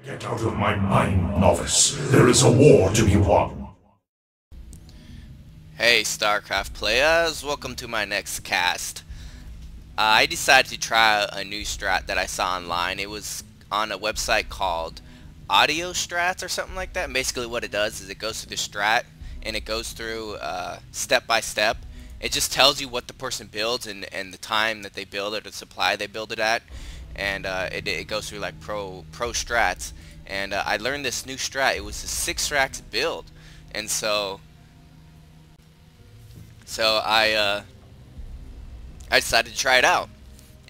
Get out of my mind, novice. There is a war to be won. Hey StarCraft players, welcome to my next cast. I decided to try a new strat that I saw online. It was on a website called Audio Strats or something like that. And basically what it does is it goes through the strat and it goes through step by step. It just tells you what the person builds and the time that they build it, or the supply they build it at. And it goes through like pro strats. And I learned this new strat. It was a 6 strats build. And so I decided to try it out,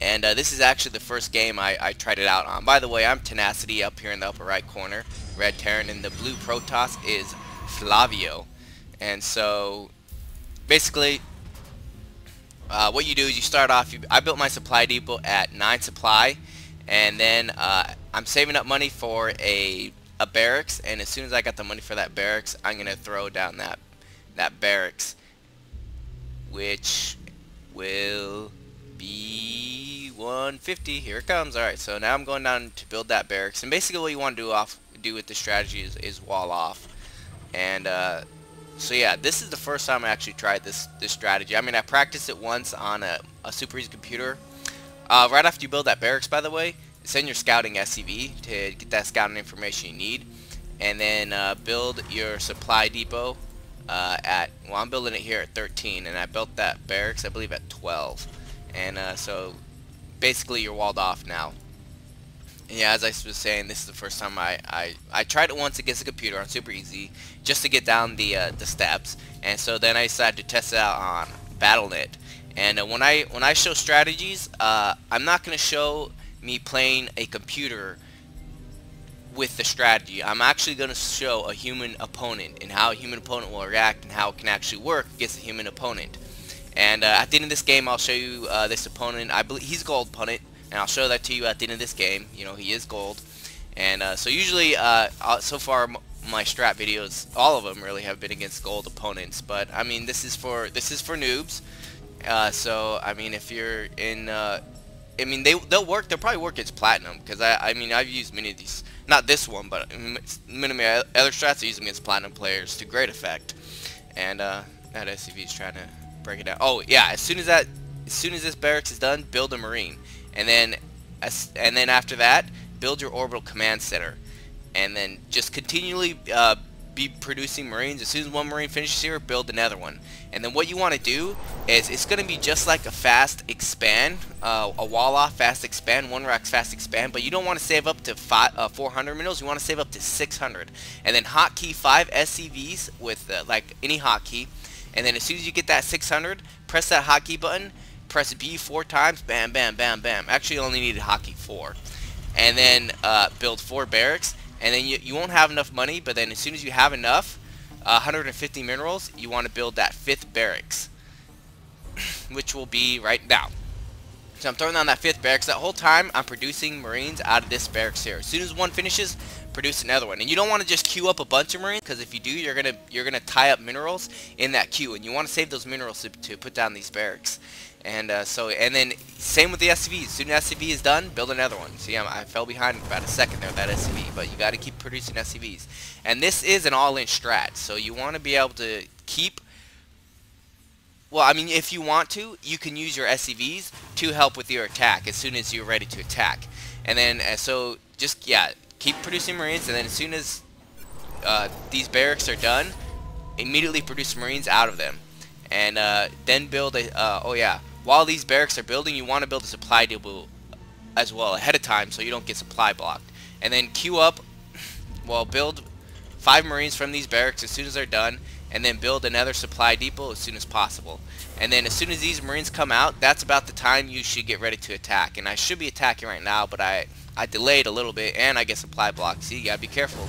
and this is actually the first game I tried it out on. By the way, I'm Tenacity up here in the upper right corner, Red Terran, and the blue Protoss is Flavio. And so basically what you do is you start off, I built my supply depot at 9 supply, and then I'm saving up money for a barracks, and as soon as I got the money for that barracks, I'm gonna throw down that barracks, which will be 150. Here it comes. Alright, so now I'm going down to build that barracks, and basically what you want to do with this strategy is wall off. And so yeah, this is the first time I actually tried this strategy. I mean, I practiced it once on a super easy computer. Right after you build that barracks, by the way, send your scouting SCV to get that scouting information you need, and then build your supply depot well, I'm building it here at 13, and I built that barracks I believe at 12, and so basically you're walled off now. And yeah, as I was saying, this is the first time I tried it once against a computer on super easy just to get down the steps, and so then I decided to test it out on BattleNet. And when I show strategies, I'm not going to show me playing a computer with the strategy. I'm actually going to show a human opponent and how a human opponent will react and how it can actually work against a human opponent. And at the end of this game, I'll show you this opponent. I believe he's gold opponent, and I'll show that to you at the end of this game. You know, he is gold. And so usually, so far my strat videos, all of them really have been against gold opponents. But I mean, this is for noobs. So I mean, if you're in, I mean, they'll probably work against platinum, because I mean, I've used many of these. Not this one, but many of my other strats I use them against platinum players to great effect. And that SCV is trying to break it down. Oh yeah, as soon as this barracks is done, build a marine, and then after that, build your orbital command center, and then just continually be producing marines. As soon as one marine finishes here, build another one. And then what you want to do is, it's going to be just like a fast expand, a wall off fast expand, one racks fast expand, but you don't want to save up to 400 minerals. You want to save up to 600, and then hotkey 5 SCVs with like any hotkey, and then as soon as you get that 600, press that hotkey button, press B 4 times, bam bam bam bam. Actually, you only needed hotkey 4, and then build 4 barracks. And then you won't have enough money, but then as soon as you have enough, 150 minerals, you want to build that 5th barracks, which will be right now. So I'm throwing down that 5th barracks. That whole time, I'm producing marines out of this barracks here. As soon as one finishes, produce another one. And you don't want to just queue up a bunch of marines, because if you do, you're gonna tie up minerals in that queue, and you want to save those minerals to put down these barracks. And and then same with the SCVs. As soon as SCV is done, build another one. See, I fell behind about a second there with that SCV, but you got to keep producing SCVs. And this is an all-in strat, so you want to be able to keep. Well, I mean, if you want to, you can use your SCVs to help with your attack as soon as you're ready to attack. And then so just keep producing marines, and then as soon as these barracks are done, immediately produce marines out of them, and then build a. While these barracks are building, you want to build a supply depot as well ahead of time, so you don't get supply blocked. And then queue up, well, build 5 marines from these barracks as soon as they're done, and then build another supply depot as soon as possible. And then as soon as these marines come out, that's about the time you should get ready to attack. And I should be attacking right now, but I delayed a little bit, and I get supply blocked. See, you gotta be careful.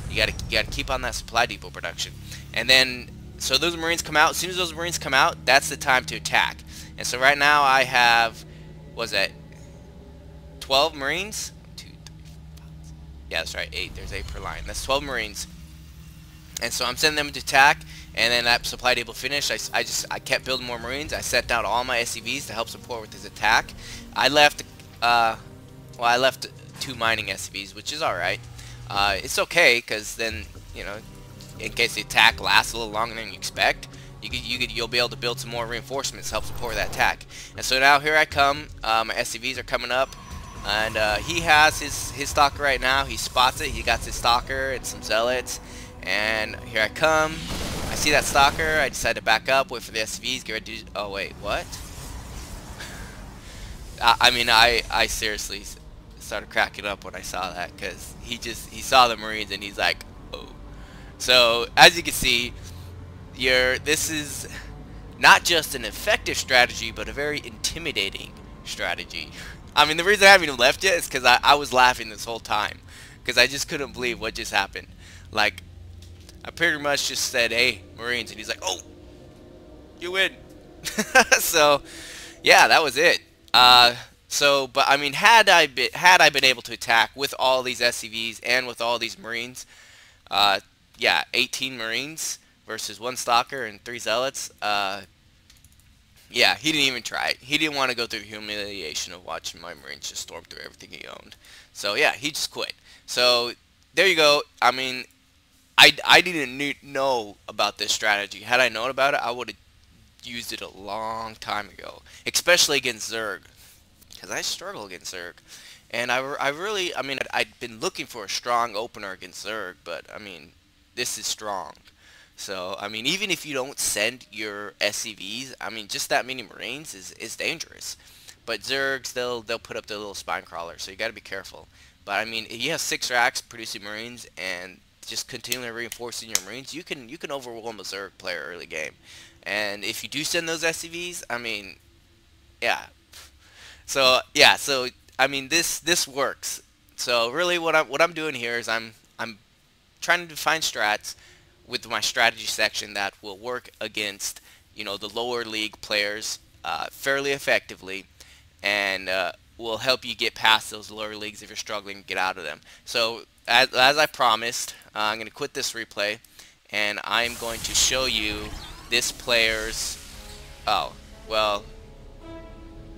You gotta keep on that supply depot production. And then so those marines come out. As soon as those marines come out, that's the time to attack. And so right now I have, was that 12 marines? 2, 3, 4, 5. Yeah, that's right, 8. There's 8 per line. That's 12 marines. And so I'm sending them to attack, and then that supply depot finished. I kept building more marines. I sent down all my SCVs to help support with his attack. I left 2 mining SCVs, which is alright. It's okay, because then, you know, in case the attack lasts a little longer than you expect, you'll be able to build some more reinforcements to help support that attack. And so now here I come. My SCVs are coming up, and he has his stalker right now. He spots it. He got his stalker and some zealots, and here I come. I see that stalker. I decide to back up, wait for the SCVs, get ready to. Oh wait, what? I mean, I seriously started cracking up when I saw that, because he saw the Marines and he's like, oh. So as you can see, this is not just an effective strategy, but a very intimidating strategy. I mean, the reason I haven't even left yet is because I was laughing this whole time, because I just couldn't believe what just happened. Like, I pretty much just said, hey, Marines, and he's like, oh, you win. So yeah, that was it. But I mean, had I been able to attack with all these SCVs and with all these Marines, yeah, 18 Marines versus 1 Stalker and 3 Zealots. Yeah, he didn't even try it. He didn't want to go through the humiliation of watching my Marines just storm through everything he owned. So yeah, he just quit. So there you go. I mean, I didn't know about this strategy. Had I known about it, I would have used it a long time ago, especially against Zerg, because I struggle against Zerg. And I really, I mean, I'd been looking for a strong opener against Zerg, but I mean, this is strong. So, I mean, even if you don't send your SCVs, I mean, just that many Marines is dangerous. But Zergs, they'll put up their little spine crawler, so you got to be careful. But I mean, if you have 6 racks producing Marines and just continually reinforcing your Marines, you can overwhelm a Zerg player early game. And if you do send those SCVs, I mean, yeah. So yeah, so I mean, this works. So really, what I'm doing here is I'm trying to define strats with my strategy section that will work against, you know, the lower league players fairly effectively, and will help you get past those lower leagues if you're struggling to get out of them. So as I promised, I'm going to quit this replay, and I'm going to show you this player's. Oh, well,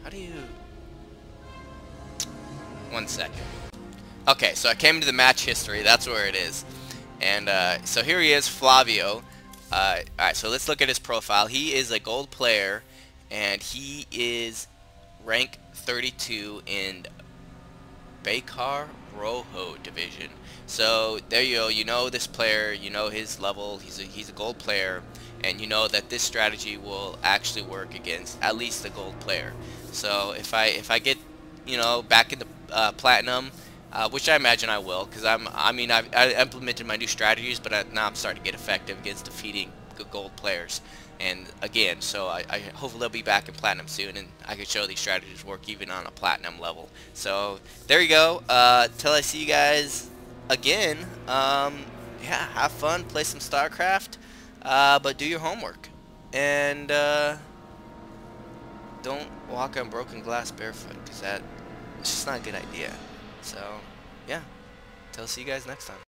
how do you? 1 second. Okay, so I came into the match history. That's where it is. And so here he is, Flavio. Alright, so let's look at his profile. He is a gold player, and he is rank 32 in Bakar Rojo division. So there you go. You know this player. You know his level. He's a gold player, and you know that this strategy will actually work against at least a gold player. So if I get, you know, back into platinum, which I imagine I will, because I implemented my new strategies, but now I'm starting to get effective against defeating gold players. And again, so I hopefully they'll be back in platinum soon, and I can show these strategies work even on a platinum level. So there you go. Till I see you guys again. Yeah, have fun, play some StarCraft, but do your homework, and don't walk on broken glass barefoot, because it's just not a good idea. So yeah, till see you guys next time.